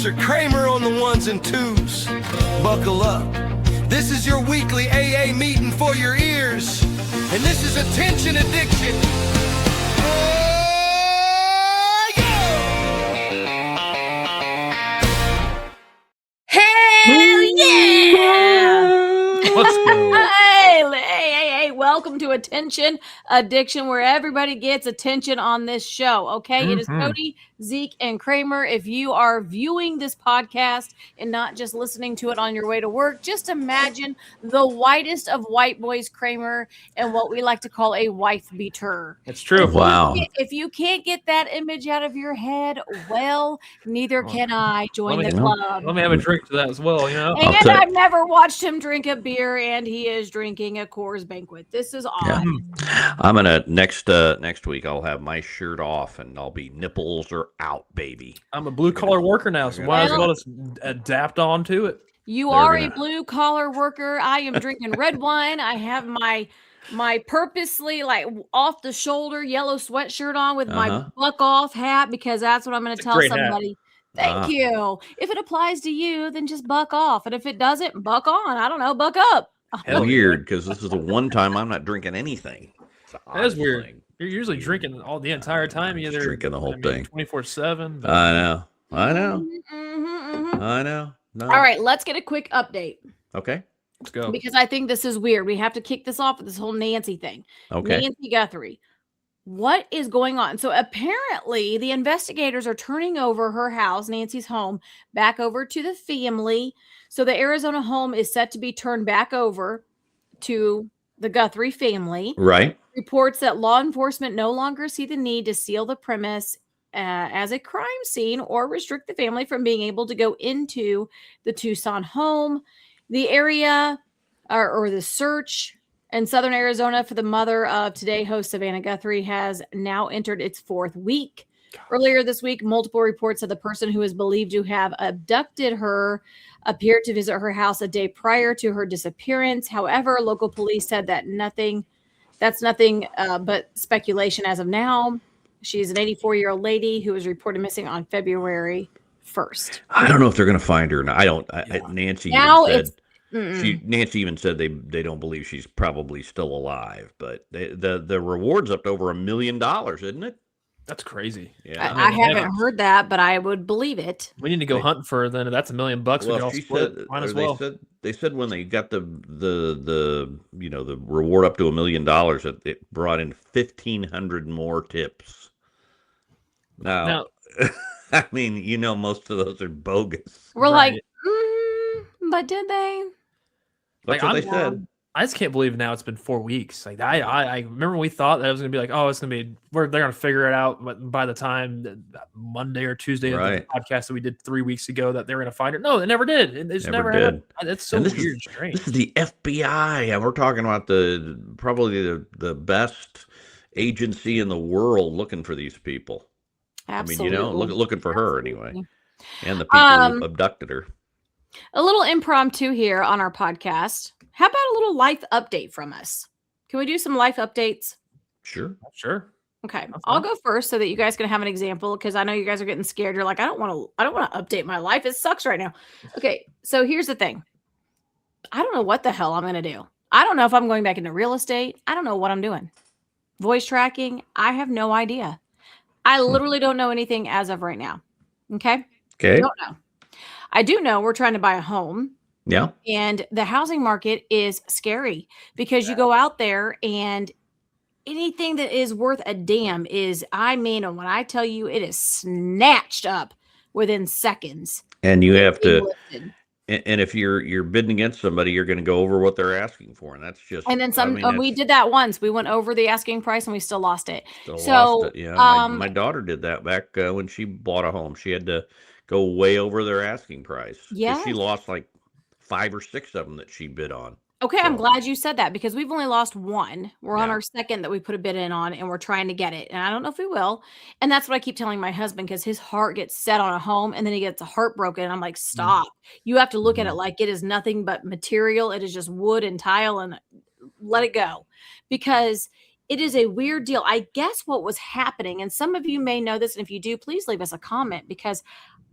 Mr. Kramer on the ones and twos. Buckle up. This is your weekly AA meeting for your ears. And this is Attention Addiction. Hell yeah! Let's go. Hey, welcome to Attention Addiction, where everybody gets attention on this show, okay? It is Codie, Zeke, and Kramer. If you are viewing this podcast and not just listening to it on your way to work, just imagine the whitest of white boys, Kramer, and what we like to call a wife beater. It's true. Wow. If you can't get that image out of your head, well, neither can I. Join the club. Let me have a drink to that as well, you know? And I've never watched him drink a beer, and he is drinking a Coors Banquet. This is odd. Yeah. I'm gonna next week. I'll have my shirt off, and I'll be nipples are out, baby. I'm a blue collar worker now, so might as well just adapt on to it. You are a blue collar worker. I am drinking red wine. I have my purposely like off the shoulder yellow sweatshirt on with my buck off hat, because that's what I'm going to tell somebody. Thank you. If it applies to you, then just buck off. And if it doesn't, buck on. I don't know, buck up. Weird, because this is the one time I'm not drinking anything. That is weird. You're usually drinking all the entire time. Either drinking the whole thing 24/7. I know. No. All right, let's get a quick update. Okay. Let's go. Because I think this is weird. We have to kick this off with this whole Nancy thing. Okay. Nancy Guthrie. What is going on? So apparently the investigators are turning over her house, Nancy's home, back over to the family. So the Arizona home is set to be turned back over to the Guthrie family. Right. Reports that law enforcement no longer see the need to seal the premise as a crime scene or restrict the family from being able to go into the Tucson home. The area or the search in southern Arizona for the mother of Today host Savannah Guthrie has now entered its fourth week. Earlier this week, multiple reports of the person who is believed to have abducted her appeared to visit her house a day prior to her disappearance. However, local police said that that's nothing but speculation as of now. She's an 84-year-old lady who was reported missing on February 1st. I don't know if they're going to find her. Nancy even said they don't believe she's probably still alive, but the reward's up to over $1 million, isn't it? That's crazy. Yeah, I haven't heard that, but I would believe it. We need to go hunting for her then. That's $1 million. Well, Might as well. They said when they got the reward up to $1 million, that it brought in 1,500 more tips. Now I mean, most of those are bogus. We're like, but did they? That's what they said. I just can't believe now it's been 4 weeks. Like I remember we thought that it was gonna be like, oh, it's gonna be they're gonna figure it out. But by the time Monday or Tuesday of the podcast that we did 3 weeks ago, that they were gonna find it. No, they never did. It just never did. That's so weird and strange. This is the FBI, and we're talking about probably the best agency in the world looking for these people. Absolutely. I mean, looking for her anyway, and the people who abducted her. A little impromptu here on our podcast. How about a little life update from us? Can we do some life updates? Sure. Okay, I'll go first so that you guys can have an example, because I know you guys are getting scared. You're like, I don't want to update my life. It sucks right now. Okay, so here's the thing. I don't know what the hell I'm going to do. I don't know if I'm going back into real estate. I don't know what I'm doing. Voice tracking. I have no idea. I literally don't know anything as of right now. Okay. Okay. Don't know. I do know we're trying to buy a home. Yeah. And the housing market is scary because you go out there and anything that is worth a damn is, and when I tell you, it is snatched up within seconds. And you have to, and if you're bidding against somebody, you're going to go over what they're asking for. And that's just, and then we did that once. We went over the asking price and we still lost it. Yeah. My daughter did that back when she bought a home. She had to go way over their asking price. Yeah. She lost like 5 or 6 of them that she bid on. Okay, I'm glad you said that, because we've only lost one. We're on our second that we put a bid in on, and we're trying to get it. And I don't know if we will. And that's what I keep telling my husband, because his heart gets set on a home and then he gets heartbroken. And I'm like, stop. You have to look at it like it is nothing but material. It is just wood and tile, and let it go. Because it is a weird deal. I guess what was happening, and some of you may know this, and if you do, please leave us a comment, because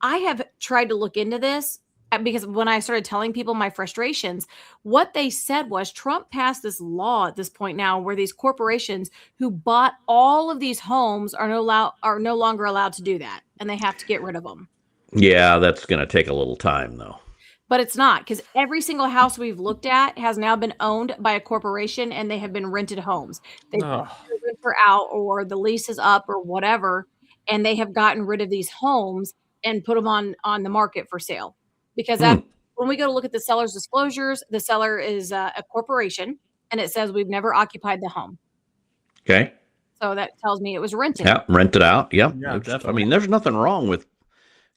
I have tried to look into this, because when I started telling people my frustrations, what they said was Trump passed this law at this point now where these corporations who bought all of these homes are no longer allowed to do that, and they have to get rid of them. Yeah, that's going to take a little time, though. But it's not, because every single house we've looked at has now been owned by a corporation, and they have been rented homes. They've been renter out, or the lease is up, or whatever, and they have gotten rid of these homes and put them on the market for sale. Because when we go to look at the seller's disclosures, the seller is a corporation, and it says we've never occupied the home. Okay. So that tells me it was rented. Yeah, rented out. Yep. Yeah, I mean, there's nothing wrong with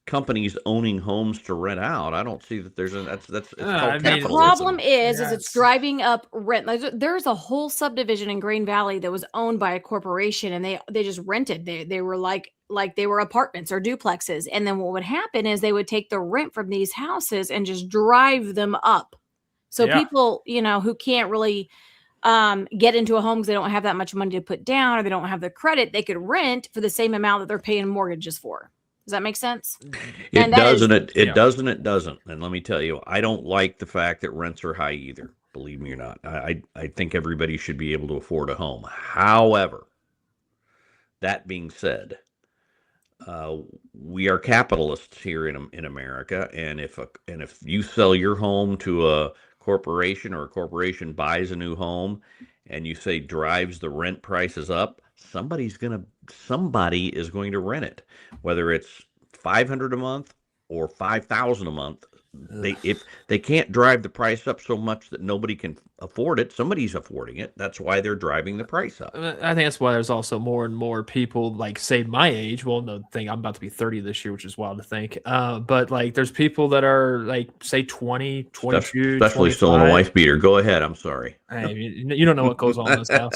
companies owning homes to rent out. I don't see that there's that's it's called capitalism. The problem is it's driving up rent. Like, there's a whole subdivision in Green Valley that was owned by a corporation, and they just rented. They were like they were apartments or duplexes, and then what would happen is they would take the rent from these houses and just drive them up. So people, who can't really get into a home because they don't have that much money to put down, or they don't have the credit, they could rent for the same amount that they're paying mortgages for. Does that make sense? It does, and it does, and it doesn't. And let me tell you, I don't like the fact that rents are high either. Believe me or not, I think everybody should be able to afford a home. However, that being said, we are capitalists here in America, and if you sell your home to a corporation, or a corporation buys a new home, and you say drives the rent prices up, somebody is going to rent it, whether it's $500 a month or $5,000 a month. If they can't drive the price up so much that nobody can afford it, somebody's affording it. That's why they're driving the price up. I think that's why there's also more and more people, like, say my age. Well, no, thing, I'm about to be 30 this year, which is wild to think. But like, there's people that are like, say 20, 22, especially 25. still in a wife beater. Go ahead. I'm sorry. Hey, you don't know what goes on in this house.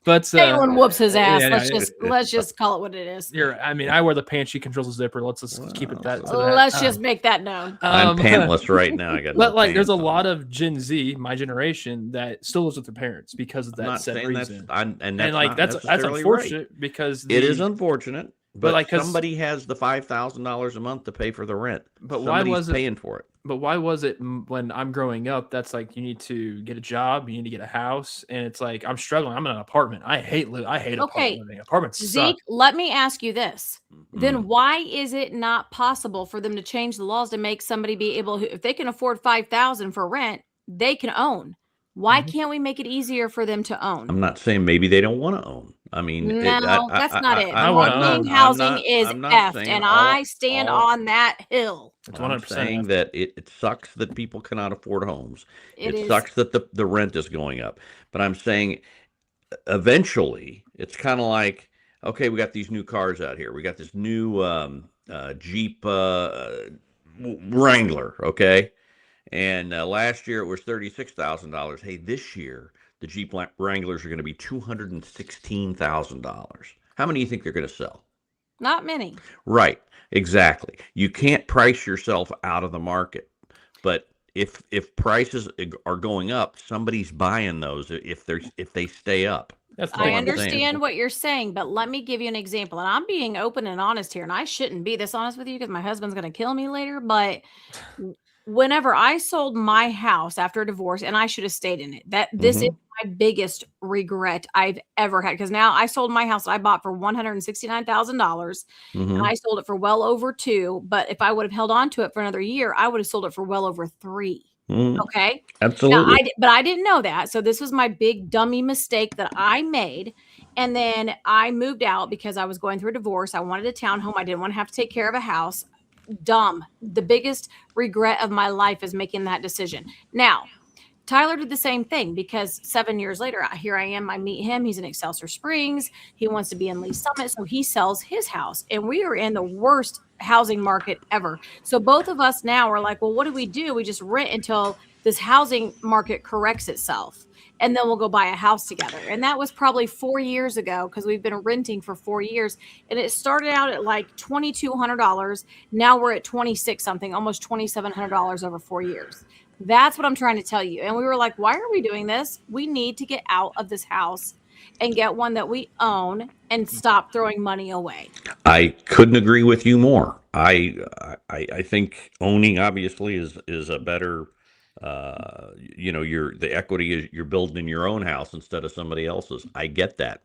But Jalen whoops his ass. Let's just call it what it is. I wear the pants. She controls the zipper. Let's just keep it that. Let's just make that known. I'm pantless right now. I got. But there's a lot of Gen Z, my generation, that still lives with their parents because of that said reason. That's unfortunate, right, because it is unfortunate. But somebody has the $5,000 a month to pay for the rent. But somebody's why was paying for it? But why was it when I'm growing up? That's like, you need to get a job, you need to get a house, and it's like I'm struggling. I'm in an apartment. I hate apartment living. Apartments Zeke, suck. let me ask you this: then why is it not possible for them to change the laws to make somebody be able, if they can afford $5,000 for rent, they can own? Why can't we make it easier for them to own? I'm not saying maybe they don't want to own. I mean, no, that's not it. Owning housing is effed, and I stand on that hill. I'm saying that it sucks that people cannot afford homes. It sucks that the rent is going up. But I'm saying eventually it's kind of like, okay, we got these new cars out here. We got this new Jeep Wrangler, okay? And last year it was $36,000. Hey, this year the Jeep Wranglers are going to be $216,000. How many do you think they're going to sell? Not many. Right. Exactly. You can't price yourself out of the market. But if prices are going up, somebody's buying those if they stay up. I understand what you're saying, but let me give you an example. And I'm being open and honest here, and I shouldn't be this honest with you because my husband's going to kill me later, but whenever I sold my house after a divorce, and I should have stayed in it, this is my biggest regret I've ever had, because now I sold my house that I bought for $169,000, and I sold it for well over $2 million. But if I would have held on to it for another year, I would have sold it for well over $3 million. Okay, absolutely. But I didn't know that, so this was my big dummy mistake that I made. And then I moved out because I was going through a divorce. I wanted a townhome. I didn't want to have to take care of a house. Dumb. The biggest regret of my life is making that decision. Now, Tyler did the same thing, because 7 years later, here I am. I meet him. He's in Excelsior Springs. He wants to be in Lee Summit, so he sells his house. And we are in the worst housing market ever. So both of us now are like, well, what do? We just rent until this housing market corrects itself, and then we'll go buy a house together. And that was probably 4 years ago, because we've been renting for 4 years, and it started out at like $2,200. Now we're at 26 something, almost $2,700 over 4 years. That's what I'm trying to tell you. And we were like, why are we doing this? We need to get out of this house and get one that we own and stop throwing money away. I couldn't agree with you more. I think owning obviously is a better, the equity is you're building in your own house instead of somebody else's. I get that.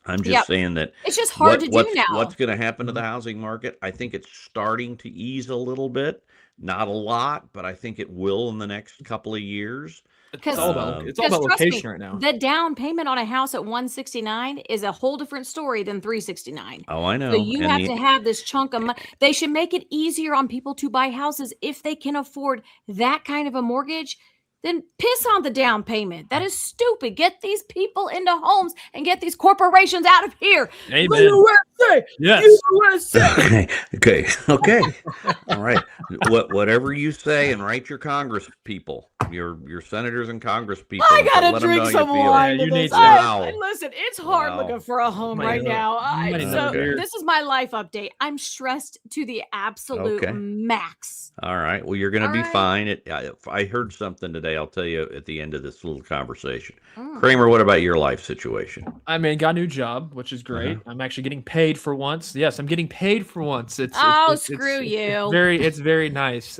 I'm just saying that it's just hard to do now. What's going to happen to the housing market? I think it's starting to ease a little bit. Not a lot, but I think it will in the next couple of years. It's all about location right now. The down payment on a house at $169 is a whole different story than $369. Oh, I know. So you have to have this chunk of money. They should make it easier on people to buy houses if they can afford that kind of a mortgage. Then piss on the down payment. That is stupid. Get these people into homes and get these corporations out of here. Amen. USA. Yes. USA. Okay. All right. Whatever you say, and write your Congress people, your senators and Congress people. I gotta drink some wine. You need listen, it's hard looking for a home right now. This is my life update. I'm stressed to the absolute max. All right. Well, you're going to be fine. I heard something today. I'll tell you at the end of this little conversation. Kramer, what about your life situation? I mean, got a new job, which is great. I'm actually getting paid for once. Yes, I'm getting paid for once. Screw you. It's very nice.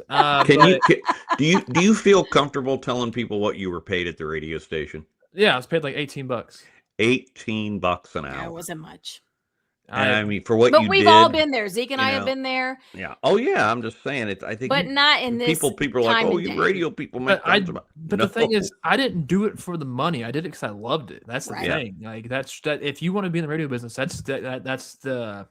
Do you feel comfortable telling people what you were paid at the radio station? Yeah, I was paid like $18. $18 an hour. That wasn't much. I mean, for what you did. But we've all been there. Zeke and I have been there. Yeah. Oh, yeah. I'm just saying it. I think. But not in this. People are like, oh, you radio people make tons of. But the thing is, I didn't do it for the money. I did it because I loved it. That's the thing. Like that. If you want to be in the radio business, that's the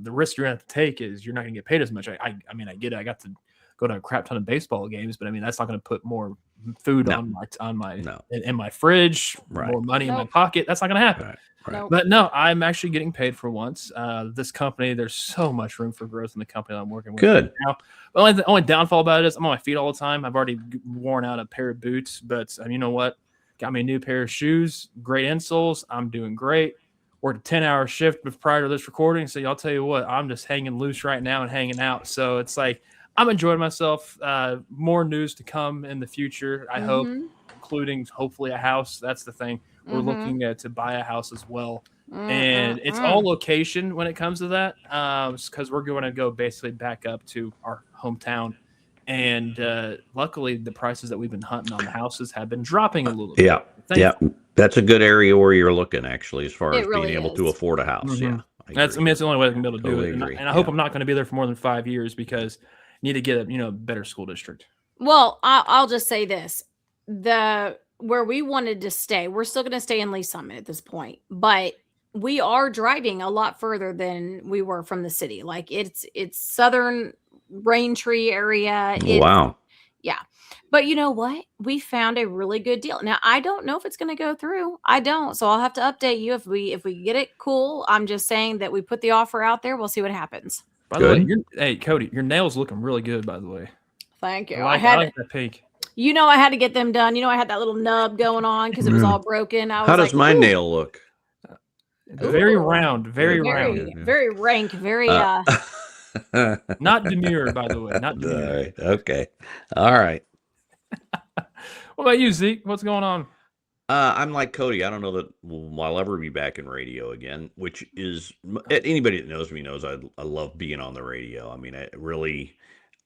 risk you're gonna have to take. Is you're not gonna get paid as much. I mean, I get it. I got to go to a crap ton of baseball games, but I mean, that's not going to put more food in my fridge, more money in my pocket. That's not going to happen. Right. But no, I'm actually getting paid for once. This company, there's so much room for growth in the company that I'm working with. Good. Now. Well, the only downfall about it is I'm on my feet all the time. I've already worn out a pair of boots, but you know what? Got me a new pair of shoes, great insoles. I'm doing great. Worked a 10-hour shift prior to this recording, so I'll tell you what, I'm just hanging loose right now and hanging out. So it's like I'm enjoying myself. More news to come in the future, I hope, including hopefully a house. That's the thing. We're looking to buy a house as well. And it's all location when it comes to that, because we're going to go basically back up to our hometown. And luckily, the prices that we've been hunting on the houses have been dropping a little bit. Yeah. That's a good area where you're looking, actually, as far as being able to afford a house. Yeah. That's the only way I can be able to do it. And I hope I'm not going to be there for more than 5 years, because I need to get a better school district. Well, I'll just say this. Where we wanted to stay, we're still going to stay in Lee Summit at this point, but we are driving a lot further than we were from the city. Like it's southern Raintree area. Wow. Yeah. But you know what? We found a really good deal. Now, I don't know if it's going to go through. I don't. So I'll have to update you if we get it. Cool. I'm just saying that we put the offer out there. We'll see what happens. By the way, hey, Codie, your nails looking really good, by the way. Thank you. I like that pink. I had to get them done. I had that little nub going on because it was all broken. How does my nail look? Very round, very round. Very rank, very not demure, by the way. Not demure. All right. Okay. All right. What about you, Zeke? What's going on? I'm like Codie. I don't know that I'll ever be back in radio again, which is anybody that knows me knows I love being on the radio. I mean,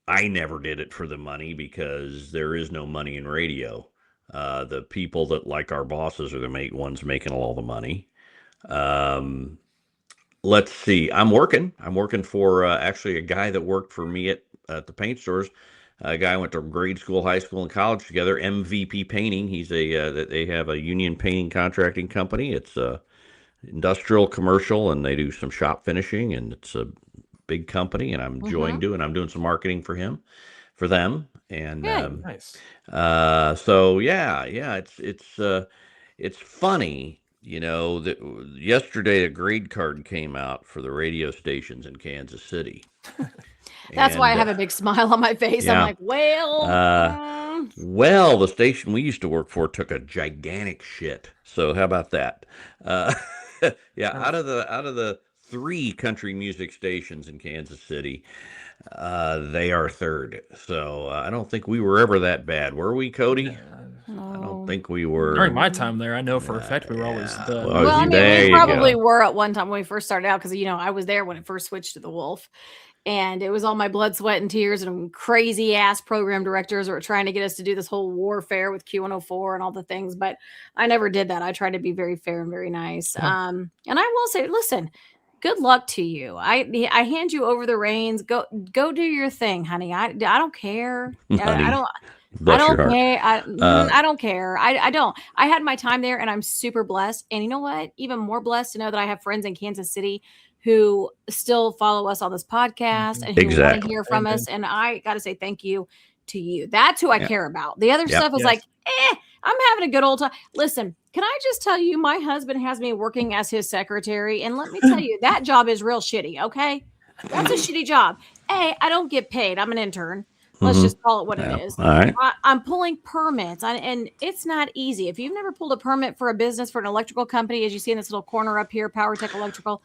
I never did it for the money, because there is no money in radio. The people that like our bosses are the ones making all the money. Let's see. I'm working for actually a guy that worked for me at the paint stores. A guy I went to grade school, high school, and college together. MVP Painting. He's they have a union painting contracting company. It's industrial, commercial, and they do some shop finishing, and it's a big company, and I'm enjoying I'm doing some marketing for them, and nice. So it's funny, that yesterday a grade card came out for the radio stations in Kansas City. That's why I have a big smile on my face. I'm like, well, Well, the station we used to work for took a gigantic shit. So how about that? Uh, yeah, out of the 3 country music stations in Kansas City, they are third. So I don't think we were ever that bad, were we, Cody? I don't think we were. During my time there, I know for a fact we were always the. Well, Well, I mean, there we you probably go. were at one time when we first started out because, I was there when it first switched to the Wolf. And it was all my blood, sweat, and tears and crazy ass program directors who were trying to get us to do this whole warfare with Q104 and all the things. But I never did that. I tried to be very fair and very nice. And I will say, listen, good luck to you. I hand you over the reins. Go do your thing, honey. I don't care. Honey, I don't. bless I your don't heart. care. I don't care. I don't. I had my time there and I'm super blessed. And you know what? Even more blessed to know that I have friends in Kansas City who still follow us on this podcast and who want to Exactly. hear from us. And I got to say thank you to you. That's who I Yeah. care about. The other Yep. stuff is like, I'm having a good old time. Listen, can I just tell you, my husband has me working as his secretary. And let me tell you, that job is real shitty. Okay. That's a shitty job. I don't get paid. I'm an intern. Let's just call it what it is. All right. I'm pulling permits, and it's not easy. If you've never pulled a permit for a business, for an electrical company, as you see in this little corner up here, Power Tech Electrical,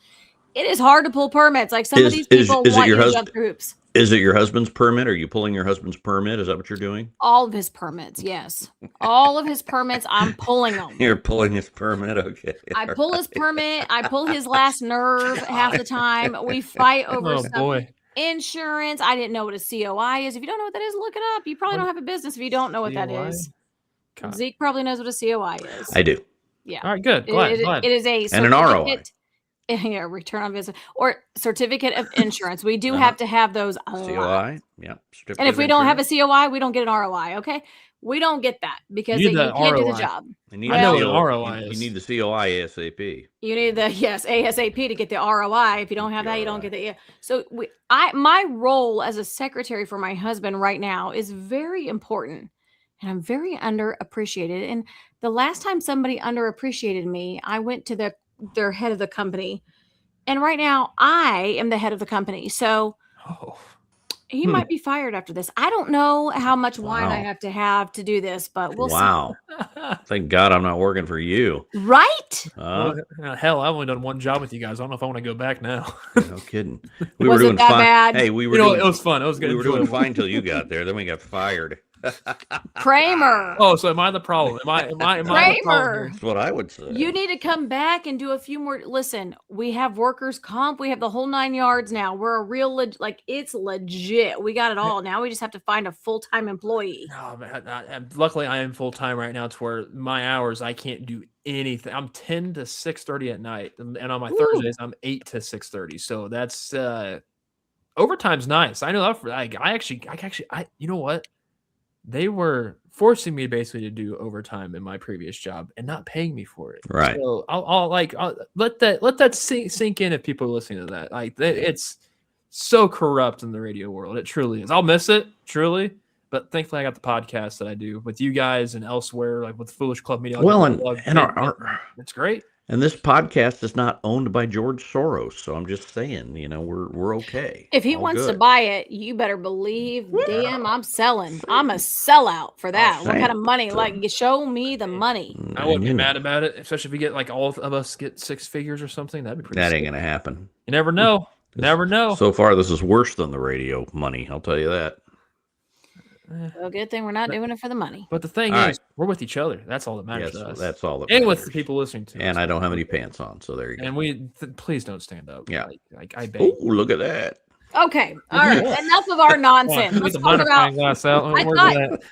it is hard to pull permits. Like some of these people is it want your you to husband? jump through hoops. Is it your husband's permit? Are you pulling your husband's permit? Is that what you're doing? All of his permits, yes. All of his permits, I'm pulling them. You're pulling his permit, okay? I pull his permit. I pull his last nerve half the time. We fight over Oh stuff. boy. Insurance. I didn't know what a COI is. If you don't know what that is, look it up. You probably don't have a business if you don't know what that COI? is. God. Zeke probably knows what a COI is. I do. Yeah. All right, good. Glad. It is a And an ROI. certificate- Yeah, return on business or certificate of insurance. We do have to have those a lot. COI, yeah. And if we don't have a COI, we don't get an ROI. Okay, we don't get that because You you need the can't do the ROI. job. I know what an ROI You is. need the COI ASAP. You need the ASAP to get the ROI. If you don't have that, you don't get the. So my role as a secretary for my husband right now is very important, and I'm very underappreciated. And the last time somebody underappreciated me, I went to their head of the company, and right now I am the head of the company. So he might be fired after this. I don't know how much wine I have to do this, but we'll see. Thank God I'm not working for you. Right? Well, hell, I've only done one job with you guys. I don't know if I want to go back now. No kidding. We Was were it doing that fine. bad? Hey, we were You know, doing, it was fun. It was good. we were doing fine till you got there. Then we got fired. Kramer. Oh, so am I the problem? Am I the problem Kramer. here? That's what I would say. You need to come back and do a few more. Listen, we have workers' comp. We have the whole 9 yards now. We're a real, it's legit. We got it all. Now we just have to find a full-time employee. Oh, man, luckily, I am full time right now to where my hours, I can't do anything. I'm 10 to 6:30 at night. And on my Thursdays, I'm 8 to 6:30. So that's overtime's nice. I know that for I you know what? They were forcing me basically to do overtime in my previous job and not paying me for it. Right. So I'll let that sink in if people are listening to that. Like it's so corrupt in the radio world. It truly is. I'll miss it, truly. But thankfully, I got the podcast that I do with you guys and elsewhere, like with Foolish Club Media. Well, It's great. And this podcast is not owned by George Soros, so I'm just saying, we're okay. If he wants to buy it, you better believe, damn, I'm selling. I'm a sellout for that. What kind of money? Show me the money. I wouldn't be mad about it, especially if we get all of us get 6 figures or something. That'd be pretty. That ain't gonna happen. You never know. Never know. So far, this is worse than the radio money. I'll tell you that. Well, good thing we're not doing it for the money. But the thing is, we're with each other. That's all that matters to us. That's all that and matters. with the people listening to us. And I don't have any pants on, so there you go. And please don't stand up. Yeah. I beg. Oh, look at that. Okay. All right. Enough of our nonsense. Get Let's the talk magnifying about. glass out.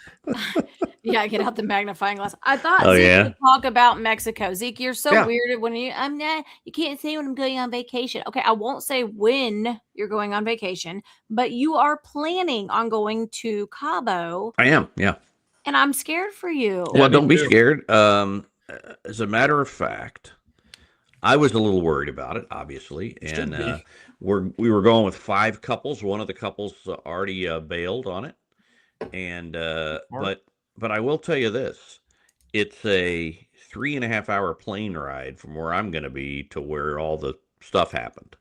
Yeah, get out the magnifying glass. I thought Oh, Zeke yeah? would talk about Mexico. Zeke, you're so Yeah. weird when you can't say when I'm going on vacation. Okay, I won't say when you're going on vacation, but you are planning on going to Cabo. I am, yeah. And I'm scared for you. Well, don't be scared. As a matter of fact, I was a little worried about it, obviously, and we were going with 5 couples. One of the couples already bailed on it, and but I will tell you this: it's a 3.5-hour plane ride from where I'm going to be to where all the stuff happened.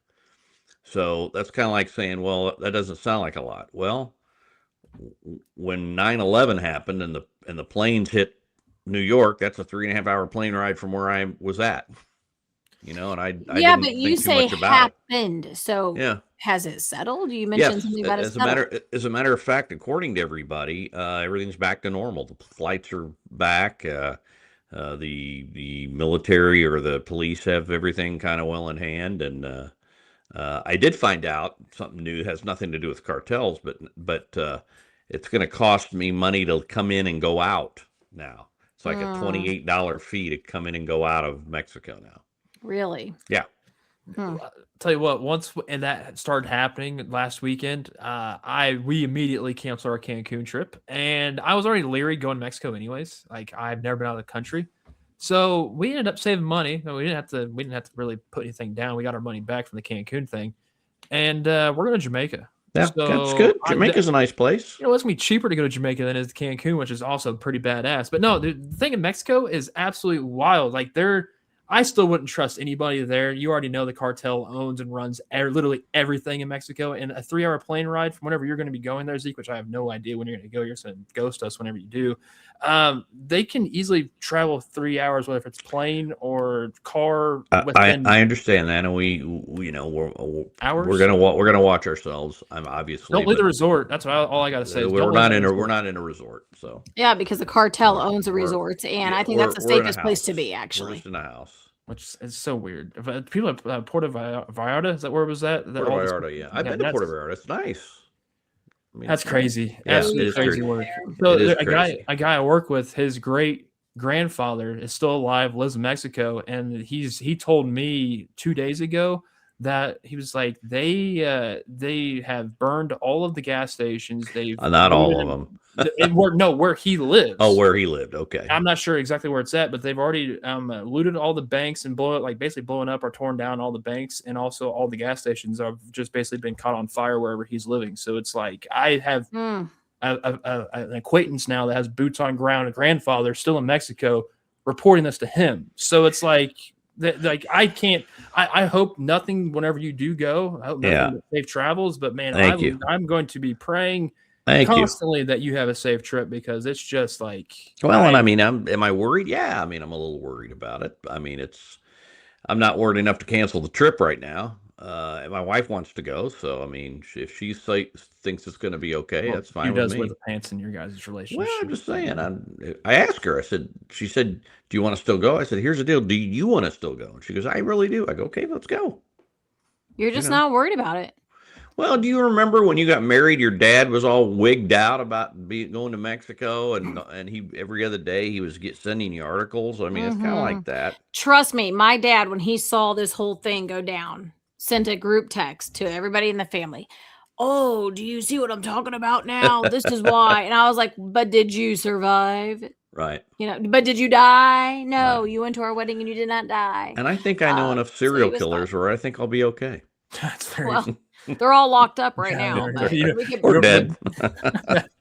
So that's kind of like saying, well, that doesn't sound like a lot. Well, when 9/11 happened and the planes hit New York, that's a 3.5 hour plane ride from where I was at. And I Yeah, didn't but you think too say much about it. happened. So Yeah. has it settled? You mentioned Yes, something about it as a settled. matter of fact, according to everybody, everything's back to normal. The flights are back. The military or the police have everything kind of well in hand, and I did find out something new. It has nothing to do with cartels, but it's going to cost me money to come in and go out now. It's like a $28 fee to come in and go out of Mexico now. Really? Yeah. I'll tell you what, once and that started happening last weekend, we immediately canceled our Cancun trip, and I was already leery going to Mexico anyways. Like, I've never been out of the country, so we ended up saving money. No, we didn't have to really put anything down. We got our money back from the Cancun thing, and we're going to Jamaica. Yeah, that's good. Jamaica's a nice place. It's going to be cheaper to go to Jamaica than it is to Cancun, which is also pretty badass. But no, the thing in Mexico is absolutely wild. Like, I still wouldn't trust anybody there. You already know the cartel owns and runs literally everything in Mexico. And a 3-hour plane ride from whenever you're going to be going there, Zeke, which I have no idea when you're going to go. You're going to ghost us whenever you do. They can easily travel 3 hours, whether it's plane or car. I understand that, and we're gonna watch ourselves. I'm obviously don't leave the resort. That's all I got to say. We're not in a resort. So yeah, because the cartel owns the resorts, and I think that's the safest place to be. Actually, we're just in a house. Which is so weird. People at Puerto Vallarta, is that where it was at? Puerto Vallarta, yeah. I've been to Puerto Vallarta. It's nice. I mean, that's crazy. Yeah, absolutely crazy work. So a guy I work with, his great grandfather is still alive, lives in Mexico, and he told me 2 days ago that he was like they have burned all of the gas stations. They've not all of them. Where he lives. Oh, where he lived. Okay. I'm not sure exactly where it's at, but they've already looted all the banks and basically blowing up or torn down all the banks, and also all the gas stations have just basically been caught on fire wherever he's living. So it's like I have an acquaintance now that has boots on ground, a grandfather still in Mexico, reporting this to him. So it's like I can't. I hope nothing. Whenever you do go, I hope nothing but safe travels. But man, I'm going to be praying constantly that you have a safe trip, because it's just like. Well, and I mean, am I worried? Yeah, I mean, I'm a little worried about it. I mean, I'm not worried enough to cancel the trip right now. And my wife wants to go, so I mean, if she thinks it's going to be okay, that's fine with me. Who does wear the pants in your guys' relationship? Well, I'm just saying. I asked her. She said, "Do you want to still go?" I said, "Here's the deal. Do you want to still go?" And she goes, "I really do." I go, "Okay, let's go." You're just not worried about it. Well, do you remember when you got married, your dad was all wigged out about going to Mexico, and he every other day he was sending you articles. I mean, it's kind of like that. Trust me, my dad, when he saw this whole thing go down, sent a group text to everybody in the family. Oh, do you see what I'm talking about now? This is why. And I was like, but did you survive? Right. But did you die? No, right. You went to our wedding and you did not die. And I think I know enough serial killers where I think I'll be okay. That's very they're all locked up right now. We're dead.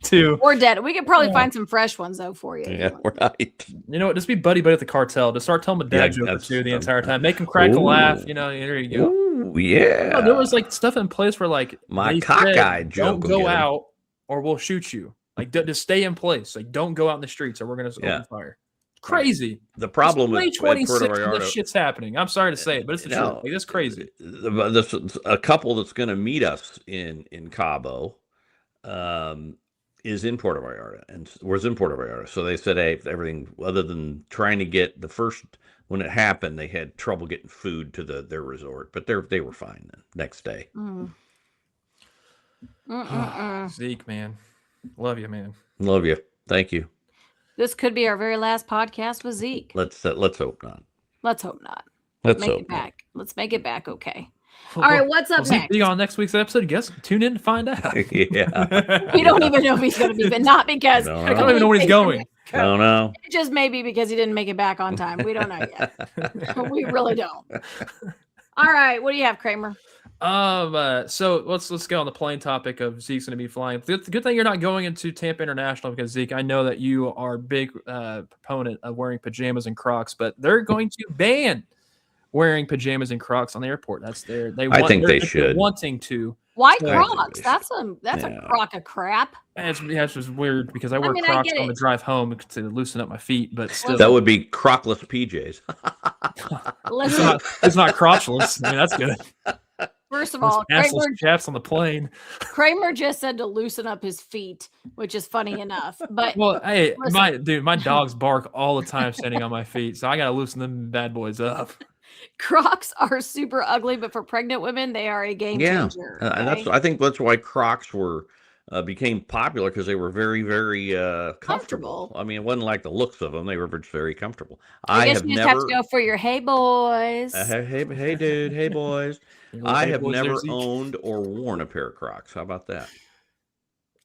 Too. We're dead. We could probably find some fresh ones though for you. Yeah, right. You know what? Just be buddy with the cartel. Just start telling them a dad joke or two the entire time. Make them crack a laugh. There you go. Ooh, yeah. There was like stuff in place where like my cockeyed joke. Don't go out or we'll shoot you. Like just stay in place. Like don't go out in the streets or we're gonna open fire. Crazy. The problem with Puerto Vallarta, this shit's happening. I'm sorry to say it, but it's the truth. Like, that's crazy. A couple that's going to meet us in Cabo is in Puerto Vallarta, and was in Puerto Vallarta. So they said, hey, everything other than trying to get the first when it happened, they had trouble getting food to their resort, but they were fine the next day. Zeke, man, love you, man. Love you. Thank you. This could be our very last podcast with Zeke. Let's hope not. Let's hope not. Let's make it back. Let's make it back. Okay. All right. What's up next? Be on next week's episode. Guess tune in to find out. Yeah. We don't even know if he's going to be, but not because I don't even know where he's going. I don't know. It just maybe because he didn't make it back on time. We don't know yet. We really don't. All right. What do you have, Kramer? So let's go on the plane topic of Zeke's going to be flying. The good thing you're not going into Tampa International, because Zeke, I know that you are a big proponent of wearing pajamas and Crocs, but they're going to ban wearing pajamas and Crocs on the airport. That's I think they should. Wanting to Why So- Crocs? That's a crock of crap. It's just weird because I wear mean, I Crocs get on the it. drive home to loosen up my feet, but still, That would be crockless PJs. Listen, it's not crotchless. I mean, that's good. first of There's all, assless chaps on the plane. Kramer just said to loosen up his feet, which is funny enough. But Well, hey, listen. my dogs bark all the time standing on my feet, so I gotta loosen them bad boys up. Crocs are super ugly, but for pregnant women, they are a game changer. And I think that's why Crocs became popular, because they were very, very comfortable. I mean, it wasn't like the looks of them; they were just very comfortable. I guess you just have to go for your hey boys. Hey, dude, hey, boys. I have never owned or worn a pair of Crocs. How about that?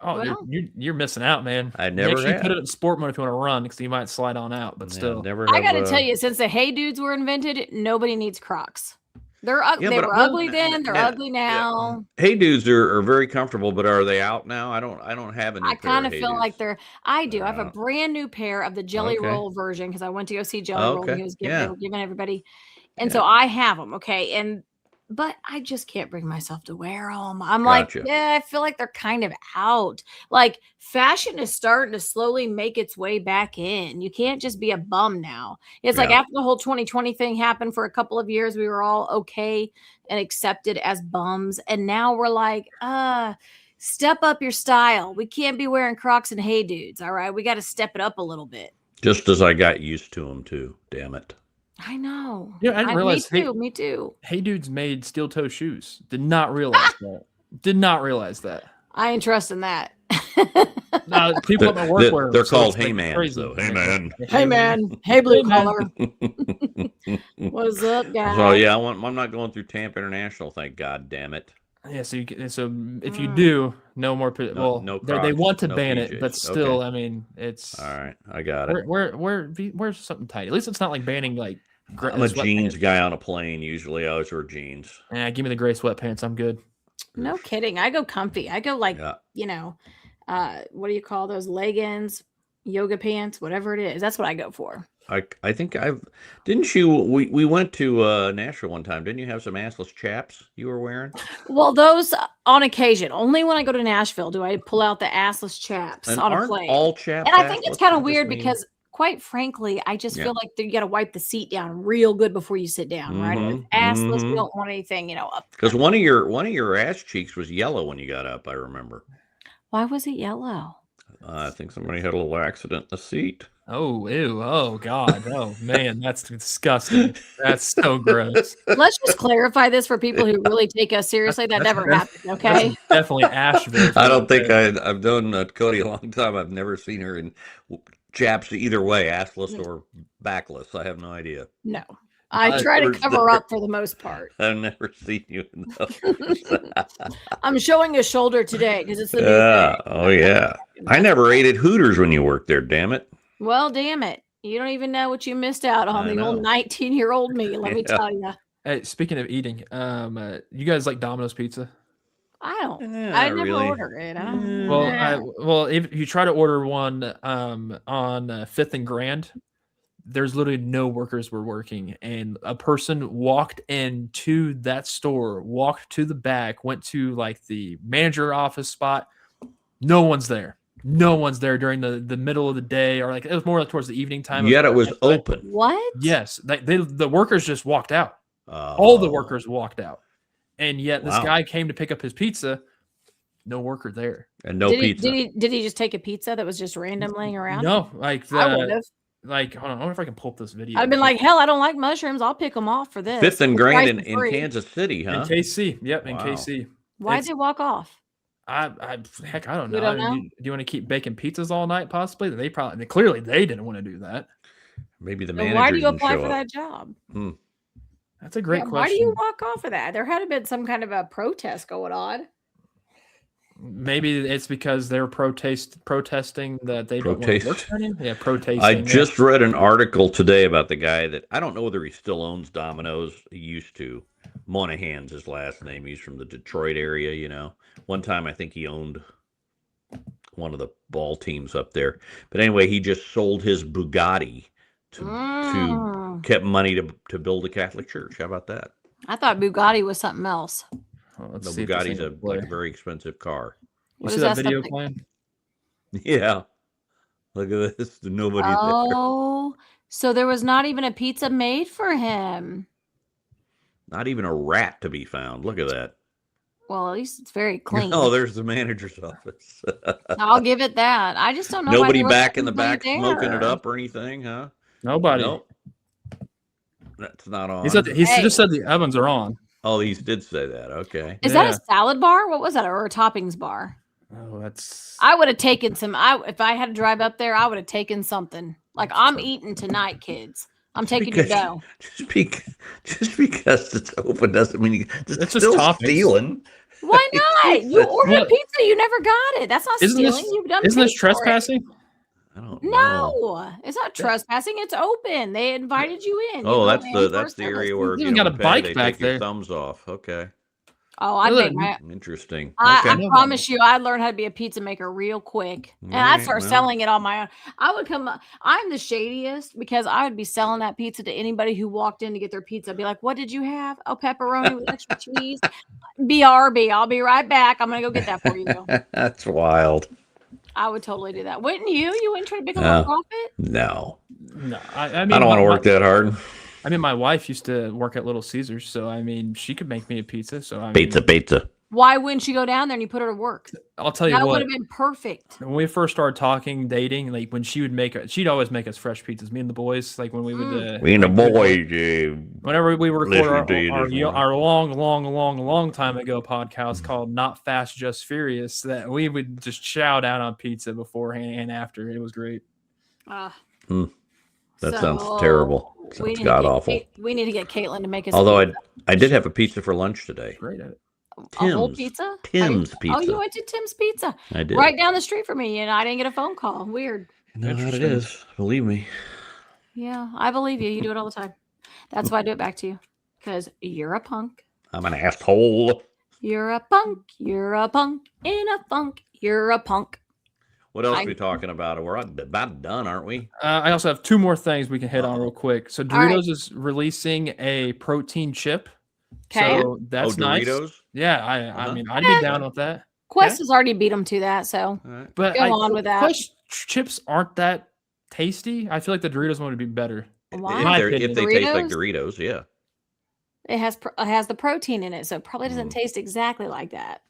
Oh, Well, you're missing out, man. I never Make sure you have. put it in sport mode if you want to run, because you might slide on out. But still, I got to tell you, since the hey dudes were invented, nobody needs Crocs. They're Yeah, they but- were well, ugly then. They're ugly now. Hey dudes are very comfortable, but are they out now? I don't have a new I pair kind of of Hey feel like Dudes. I do. I have a brand new pair of the Jelly Okay. Roll version because I went to go see Jelly Roll. And Okay, they yeah. were giving everybody, and so I have them. Okay, but I just can't bring myself to wear them. I'm Gotcha. like, yeah, I feel like they're kind of out. Like fashion is starting to slowly make its way back in. You can't just be a bum now. It's like Yeah. after the whole 2020 thing happened for a couple of years, we were all okay and accepted as bums, and now we're like, step up your style. We can't be wearing Crocs and Hey Dudes. All right, we got to step it up a little bit. Just as I got used to them too. Damn it. I know. Yeah, I didn't realize. Me too. Hey dudes made steel toe shoes. Did not realize that. Did not realize that. I ain't trusting that. No, people at my work wear them, They're so called it's, like, Hey Man. crazy. So, hey man. Hey man, hey blue Hey, man. collar. What's up, guys? So yeah, I'm not going through Tampa International. Thank God, damn it. Yeah, so if you do, no more. Well, no they Crocs, want to no ban it, PJs. but still, Okay. I mean, it's All right, I got it. where's something tight. At least it's not like banning like. I'm a jeans guy on a plane. Usually, I always wear jeans. Give me the gray sweatpants. I'm good. No kidding. I go comfy. I go like, Yeah. What do you call those? Leggings, yoga pants, whatever it is. That's what I go for. I think didn't you, we went to Nashville one time. Didn't you have some assless chaps you were wearing? Well, those on occasion. Only when I go to Nashville do I pull out the assless chaps And on a aren't plane. all chaps And I think it's assless? kind I of just weird mean- because quite frankly, I just feel like you got to wipe the seat down real good before you sit down, right? If it's assless, we don't want anything, up. Because one of your ass cheeks was yellow when you got up, I remember. Why was it yellow? I think somebody had a little accident in the seat. Oh, ew. Oh, God. Oh, man. That's disgusting. That's so gross. Let's just clarify this for people who really take us seriously. That never happened, okay? Definitely Asheville. I don't think I've known Codie a long time. I've never seen her in chaps either way, assless or backless. I have no idea. No. I try to cover up for the most part. I've never seen you in those. I'm showing a shoulder today because it's the new Yeah. thing. Oh, yeah. I never ate at Hooters when you worked there, damn it. Well, damn it. You don't even know what you missed out on, I the old know. 19-year-old me, let me Yeah. tell you. Hey, speaking of eating, you guys like Domino's pizza? I don't. Yeah, I not never really. order it. I don't. Well, if you try to order one on Fifth and Grand, there's literally no workers were working, and a person walked into that store, walked to the back, went to like the manager office spot. No one's there. No one's there during the middle of the day, or like it was more like towards the evening time. Yet it was open. What? Yes, the workers just walked out. All the workers walked out, and yet this guy came to pick up his pizza. No worker there, and no pizza. Did he just take a pizza that was just random laying around? No, like I would have. Like, hold on, I wonder if I can pull up this video. I'd been like, hell, I don't like mushrooms. I'll pick them off for this. Fifth and It's Grand nice in and free. Kansas City, huh? In KC, yep, in Wow. KC. Why'd they walk off? I heck, I don't know. You don't know? Do you want to keep baking pizzas all night? Possibly. Clearly they didn't want to do that. Maybe the Then manager why do you didn't apply show for up. that job? That's a great Yeah, question. why do you walk off of that? There had to have been some kind of a protest going on. Maybe it's because they're protesting that they don't want to work for him. Yeah, protesting. I just read an article today about the guy that I don't know whether he still owns Domino's. He used to. Monahan's his last name. He's from the Detroit area, you know. One time I think he owned one of the ball teams up there. But anyway, he just sold his Bugatti to kept money to build a Catholic church. How about that? I thought Bugatti was something else. Let's The see if this Bugatti's thing will like play. a very expensive car. You What see is that that video something? playing? Yeah. Look at this. Nobody there. Oh, so there was not even a pizza made for him. Not even a rat to be found. Look at that. Well, at least it's very clean. Oh, there's the manager's office. I'll give it that. I just don't know why Nobody there wasn't back in the anybody back smoking it there. up or anything, huh? Nobody. Nope. That's not He said on. he Hey. just said the ovens are on. Oh, he did say that. Okay. Is Yeah. that a salad bar? What was that? Or a toppings bar? Oh, that's. I would have taken some. If I had to drive up there, I would have taken something. Like I'm eating tonight, kids. I'm taking your dough. Just because it's open doesn't mean It's it's just still toppings. stealing. Why not? You ordered a What? pizza, you never got it. That's not Isn't stealing. this You've done isn't this paid for it. trespassing? I don't know. No, it's not trespassing. It's open. They invited you in. You Oh, go that's in the for that's the service. area where You you even got don't a pay, bike they back take your there. thumbs off. Okay. Oh, I Look think at Interesting. I Okay. promise you, I learned how to be a pizza maker real quick, and I'd Alright, start well. selling it on my own. I would come. I'm the shadiest because I would be selling that pizza to anybody who walked in to get their pizza. I'd be like, "What did you have? Oh, pepperoni with extra cheese. BRB. I'll be right back. I'm gonna go get that for you." That's wild. I would totally do that. Wouldn't you? You wouldn't try to make a No. little profit? No. No, I mean I don't want to my- work that hard. I mean, my wife used to work at Little Caesars, so I mean, she could make me a pizza. So I mean, Pizza. Why wouldn't you go down there and you put her to work? I'll tell you That would what. have been perfect. When we first started talking, dating, like when she would she'd always make us fresh pizzas. Me and the boys, like when we would. We and the like, boys. Whenever we would Listening record to you our, this morning. our long time ago podcast called Not Fast, Just Furious, that we would just chow down on pizza beforehand and after. It was great. That sounds terrible. we Sounds need to god get awful. We need to get Caitlin to make us. Although pizza. I did have a pizza for lunch today. Great at it. A whole Tim's. pizza. Tim's Oh, Pizza. you went to Tim's Pizza I did. right down the street from me, and I didn't get a phone call. Weird. You know what it Interesting. is. Believe me. Yeah, I believe you. You do it all the time. That's why I do it back to you, because you're a punk. I'm an asshole. You're a punk. You're a punk in a funk. You're a punk. What else are we talking about? We're about done, aren't we? I also have two more things we can hit on real quick. So All right. Doritos is releasing a protein chip. Okay. So that's nice. Doritos? Yeah, I mean, I'd be down with that. Quest has already beat them to that, so All right. But Go on with that. Quest chips aren't that tasty. I feel like the Doritos one would be better. why? My If opinion. they taste like Doritos? Doritos, yeah. It has the protein in it, so it probably doesn't taste exactly like that.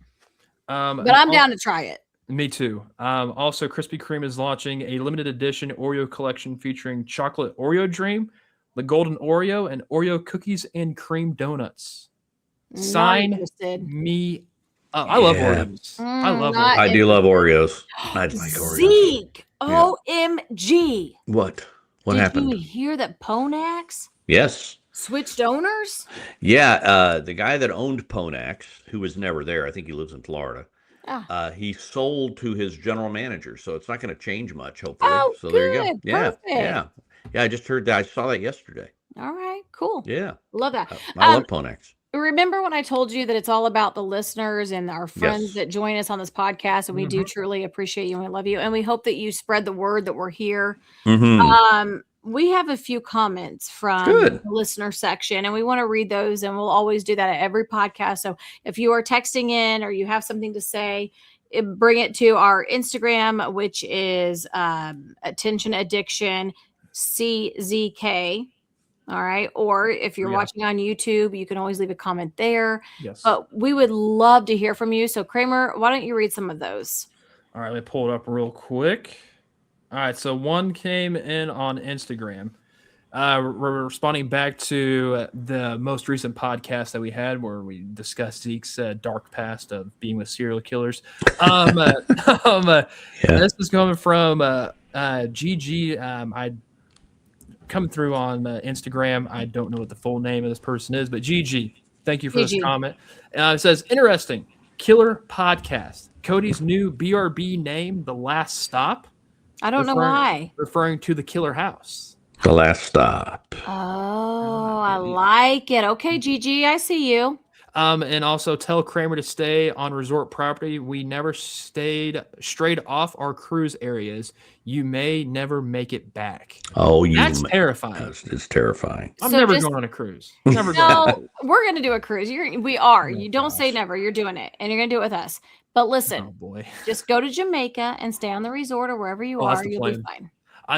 But But I'm down to try it. Me too. Also, Krispy Kreme is launching a limited edition Oreo collection featuring chocolate Oreo Dream, the Golden Oreo, and Oreo cookies and cream donuts. Not Sign interested. me up. I love Yeah. Oreos. I love not Oreos. I do love Oreos. I like Oreos. Zeke, Yeah. OMG! What? What Did happened? you hear that Ponax Yes. switched owners? Yeah, the guy that owned Ponax, who was never there, I think he lives in Florida. Ah. He sold to his general manager, so it's not going to change much, hopefully. Oh, so there you go. good. Yeah, Perfect. yeah. I just heard that. I saw that yesterday. All right, cool. Yeah, Love that. I love Ponax. Remember when I told you that it's all about the listeners and our friends Yes. that join us on this podcast, and we do truly appreciate you and we love you, and we hope that you spread the word that we're here. Mm-hmm. We have a few comments from Good. the listener section, and we want to read those, and we'll always do that at every podcast. So if you are texting in or you have something to say, bring it to our Instagram, which is Attention Addiction CZK. All right. Or if you're watching on YouTube, you can always leave a comment there. Yes. But we would love to hear from you. So Kramer, why don't you read some of those? All right, let me pull it up real quick. All right, so one came in on Instagram. We're responding back to the most recent podcast that we had where we discussed Zeke's dark past of being with serial killers. This is coming from GG. I coming through on Instagram. I don't know what the full name of this person is, but GG, thank you for this comment. It says, interesting, killer podcast. Codie's new BRB name, The Last Stop. I don't know why. Referring to the killer house. The Last Stop. Oh, I like it. Okay, GG, I see you. And also tell Kramer to stay on resort property. We never strayed off our cruise areas. You may never make it back. Oh, That's terrifying. It's terrifying. I'm So never just- going on a cruise. Never going. No, we're gonna do a cruise. We are. Oh, You don't say gosh. never. You're doing it, and you're gonna do it with us. But listen, Oh boy. just go to Jamaica and stay on the resort or wherever you Oh, that's are. the You'll be plan. fine.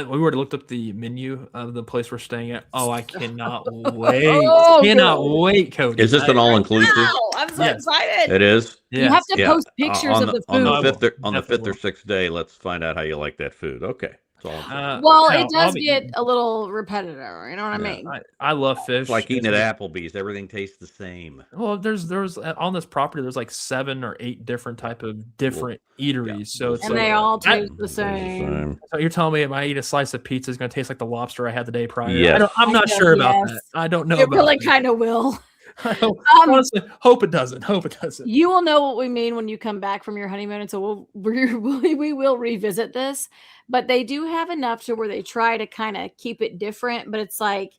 We already looked up the menu of the place we're staying at. Oh, I cannot wait. Oh, cannot good. wait, Cody. Is this an all-inclusive? Wow, I'm so Yes. excited. It is. You have to Yeah. post pictures on of the food. on the I fifth will. on the Definitely fifth or sixth day. Let's find out how you like that food. Okay. That's all I'm saying. Well, hell, it does I'll be get eating. a little repetitive. You know what I Yeah. mean? I love fish. It's like eating at It's- Applebee's. Everything tastes the same. Well, there's on this property. There's like 7 or 8 different type of different eateries. So it's And like they all I- taste the same. So you're telling me if I eat a slice of pizza, it's going to taste like the lobster I had the day prior? Yes. I'm not I know, sure about yes. that. I don't know. It about really that. kind of will. I honestly hope it doesn't. Hope it doesn't. You will know what we mean when you come back from your honeymoon, and so we will revisit this. But they do have enough to where they try to kind of keep it different. But it's like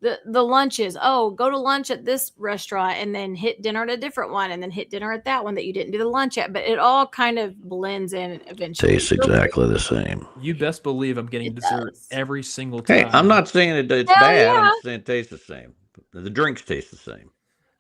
the lunches. Oh, go to lunch at this restaurant, and then hit dinner at a different one, and then hit dinner at that one that you didn't do the lunch at. But it all kind of blends in eventually. Tastes exactly the same. You best believe I'm getting It dessert does. every single time. Hey, I'm not saying it's Hell bad. yeah. I'm saying it tastes the same. The drinks taste the same.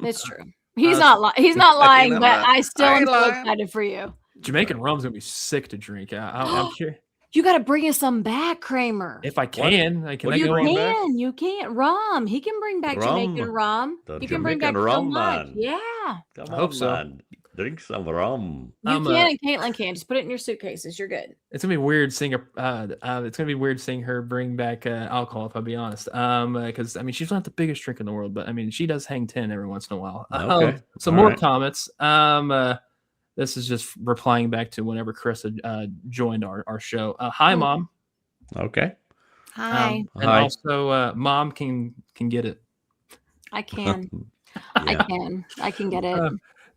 It's true. He's not he's not lying, I'm but not- I still I am ain't so lying. excited for you. Jamaican rum's gonna be sick to drink. I'm curious You got to bring us some back, Kramer. if I can. I can. What I do go bring on- back? You can't. Rum. He can bring back Jamaican Rum. rum. The He can bring back Jamaican so rum, much. man. Yeah. Come I hope on, so. man. Drink some rum. You I'm, can and Caitlin can. Just put it in your suitcases. You're good. It's gonna be weird seeing her. It's gonna be weird seeing her bring back alcohol. If I'll be honest, because I mean she's not the biggest drink in the world, but I mean she does hang 10 every once in a while. Okay. Some All more right. comments. This is just replying back to whenever Chris had joined our show. Hi, Hmm. Mom. Okay. Hi. And Hi. also, Mom can get it. I can. Yeah. I can get it.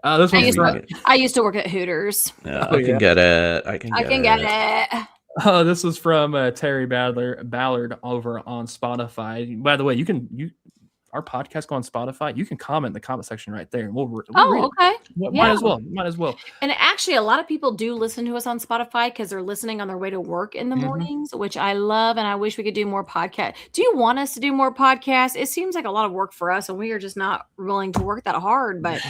This I one's used, from, to, I used to work at Hooters. Yeah, Oh, I can yeah. get it. I can I can get it. this was from Terry Ballard over on Spotify. By the way, our podcast go on Spotify. You can comment in the comment section right there, and we'll read Oh, it. okay. Might Yeah. as well. Might as well. And actually, a lot of people do listen to us on Spotify because they're listening on their way to work in the Mhm. mornings, which I love. And I wish we could do more podcasts. Do you want us to do more podcasts? It seems like a lot of work for us, and we are just not willing to work that hard. But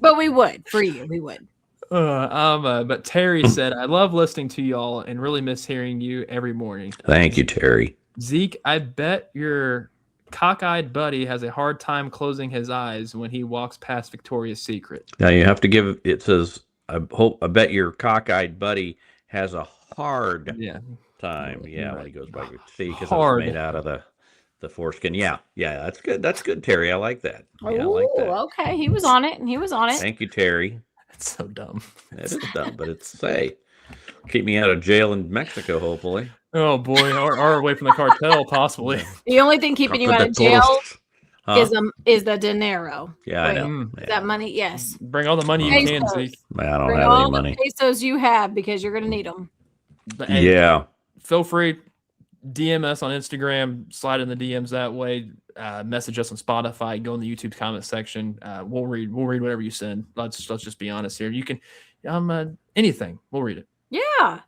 but we would for you. We would. But Terry said, "I love listening to y'all and really miss hearing you every morning." Thank you, Terry. Zeke, I bet your cockeyed buddy has a hard time closing his eyes when he walks past Victoria's Secret. Now you have to give. It says, I bet your cockeyed buddy has a hard Yeah. time. Yeah, when he goes by. See, because Hard. it's made out of the foreskin. Yeah, that's good. That's good, Terry. I like that. Yeah, I like Ooh, that. okay. He was on it. He was on it. Thank you, Terry. That's so dumb. It is dumb, but it's keep me out of jail in Mexico, hopefully. Oh boy, or away from the cartel, possibly. The only thing keeping you out of jail Huh? is the dinero. Yeah, I Wait, know. Mm. Yeah. Is that money? Yes. Bring all the money you can, Pesos. Zeke. I don't Bring have all any money. the pesos you have because you're going to need them. But, hey, Yeah. feel free, DM us on Instagram, slide in the DMs that way. Message us on Spotify. Go in the YouTube comment section. We'll read whatever you send. Let's just be honest here. You can anything. We'll read it. Yeah.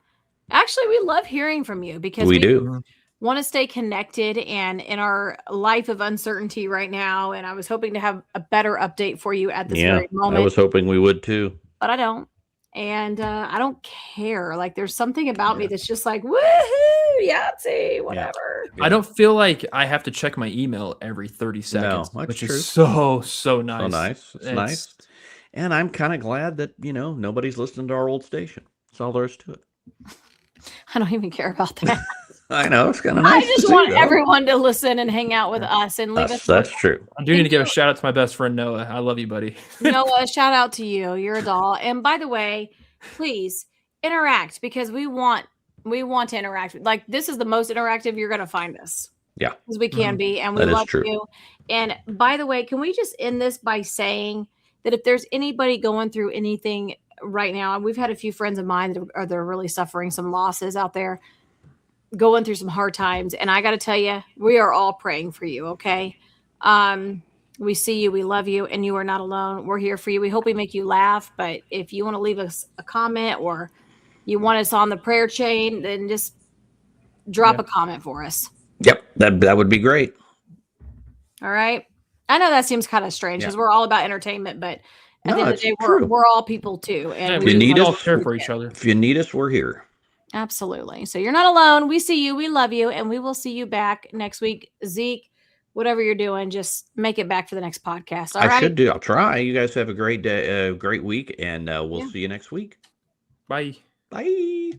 Actually, we love hearing from you because We do. want to stay connected and in our life of uncertainty right now. And I was hoping to have a better update for you at this Yeah, very moment, I was hoping we would too. but I don't. And I don't care. Like there's something about me that's just like, woohoo, Yahtzee, whatever. I don't feel like I have to check my email every 30 seconds, that's which true. is so nice. So nice. It's nice. And I'm kind of glad that, nobody's listening to our old station. That's all there is to it. I don't even care about that. I know. It's kind of I nice. just to want see, though. everyone to listen and hang out with us and leave us. That's true. I do need to Thank give a you. shout out to my best friend Noah. I love you, buddy. Noah, shout out to you. You're a doll. And by the way, please interact because we want to interact. Like this is the most interactive you're going to find us. Yeah. Because we can be, and we That is love true. you. And by the way, can we just end this by saying that if there's anybody going through anything right now, and we've had a few friends of mine that are really suffering some losses out there, going through some hard times, and I got to tell you, we are all praying for you. Okay. We see you, we love you, and you are not alone. We're here for you. We hope we make you laugh, but if you want to leave us a comment or you want us on the prayer chain, then just drop a comment for us. Yep, that would be great. All right. I know that seems kind of strange because we're all about entertainment, but at the end of the day, we're all people too. And we need us, care for each other. If you need us, we're here. Absolutely. So you're not alone. We see you. We love you. And we will see you back next week. Zeke, whatever you're doing, just make it back for the next podcast. All right? I'll try. You guys have a great day, great week, and we'll see you next week. Bye. Bye.